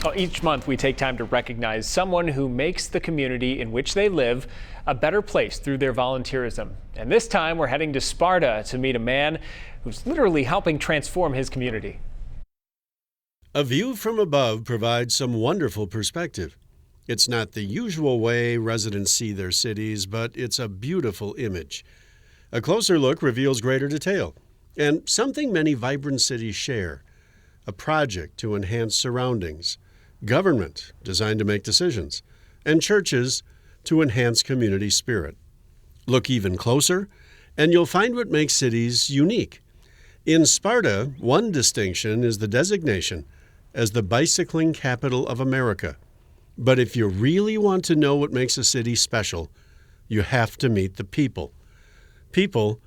Well, each month we take time to recognize someone who makes the community in which they live a better place through their volunteerism. And this time we're heading to Sparta to meet a man who's literally helping transform his community. A view from above provides some wonderful perspective. It's not the usual way residents see their cities, but it's a beautiful image. A closer look reveals greater detail, and something many vibrant cities share: a project to enhance surroundings, government designed to make decisions, and churches to enhance community spirit. Look even closer, and you'll find what makes cities unique. In Sparta, one distinction is the designation as the bicycling capital of America. But if you really want to know what makes a city special, you have to meet the people. People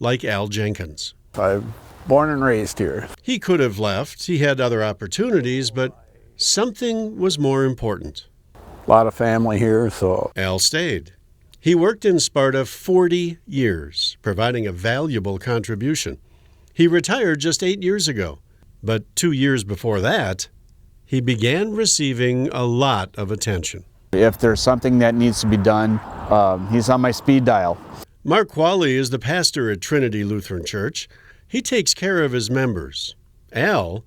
like Al Jenkins. I'm born and raised here. He could have left. He had other opportunities, but something was more important. A lot of family here, so Al stayed. He worked in Sparta 40 years, providing a valuable contribution. He retired just 8 years ago, but 2 years before that, he began receiving a lot of attention. if there's something that needs to be done, he's on my speed dial. Mark Qualley is the pastor at Trinity Lutheran Church. He takes care of his members. Al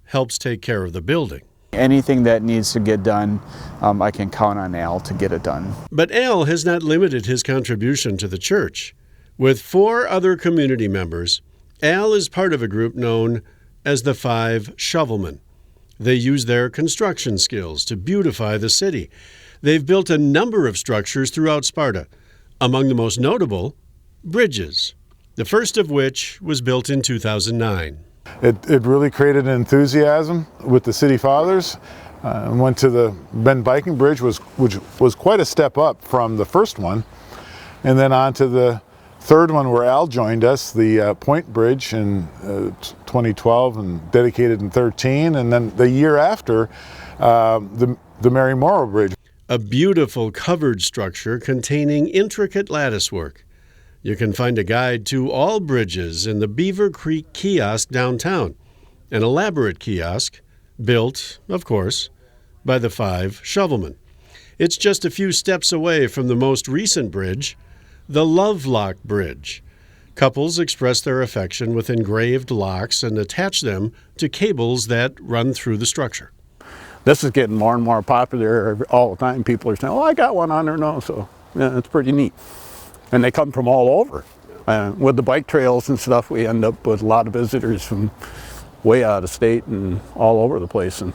helps take care of the building. Anything that needs to get done, I can count on Al to get it done. But Al has not limited his contribution to the church. With 4 other community members, Al is part of a group known as the 5 Shovelmen. They use their construction skills to beautify the city. They've built a number of structures throughout Sparta, among the most notable, bridges, the first of which was built in 2009. It really created an enthusiasm with the city fathers. Went to the Bend Biking Bridge, which was quite a step up from the first one, and then on to the third one where Al joined us, the Point Bridge in 2012 and dedicated in 2013, and then the year after, the Mary Morrow Bridge. A beautiful covered structure containing intricate latticework. You can find a guide to all bridges in the Beaver Creek kiosk downtown, an elaborate kiosk built, of course, by the 5 Shovelmen. It's just a few steps away from the most recent bridge, the Lovelock Bridge. Couples express their affection with engraved locks and attach them to cables that run through the structure. This is getting more and more popular all the time. People are saying, oh, I got one on there now, so yeah, it's pretty neat. And they come from all over. With the bike trails and stuff, we end up with a lot of visitors from way out of state and all over the place, and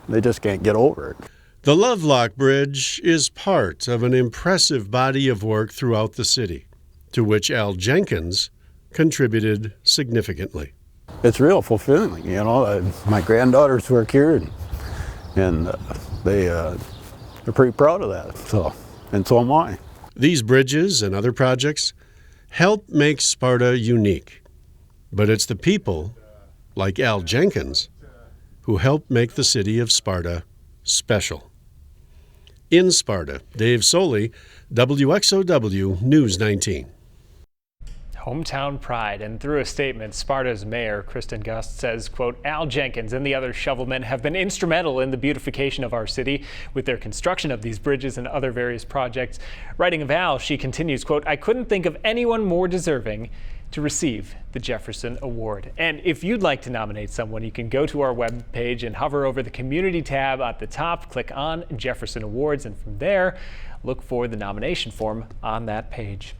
they just can't get over it. The Lovelock Bridge is part of an impressive body of work throughout the city, to which Al Jenkins contributed significantly. It's real fulfilling, you know. My granddaughters work here, and they're pretty proud of that. And so am I. These bridges and other projects help make Sparta unique. But it's the people, like Al Jenkins, who help make the city of Sparta special. In Sparta, Dave Soley, WXOW News 19. Hometown pride. And through a statement, Sparta's mayor, Kristen Gust, says, quote, Al Jenkins and the other shovelmen have been instrumental in the beautification of our city with their construction of these bridges and other various projects. Writing of Al, she continues, quote, I couldn't think of anyone more deserving to receive the Jefferson Award. And if you'd like to nominate someone, you can go to our webpage and hover over the community tab at the top, click on Jefferson Awards, and from there, look for the nomination form on that page.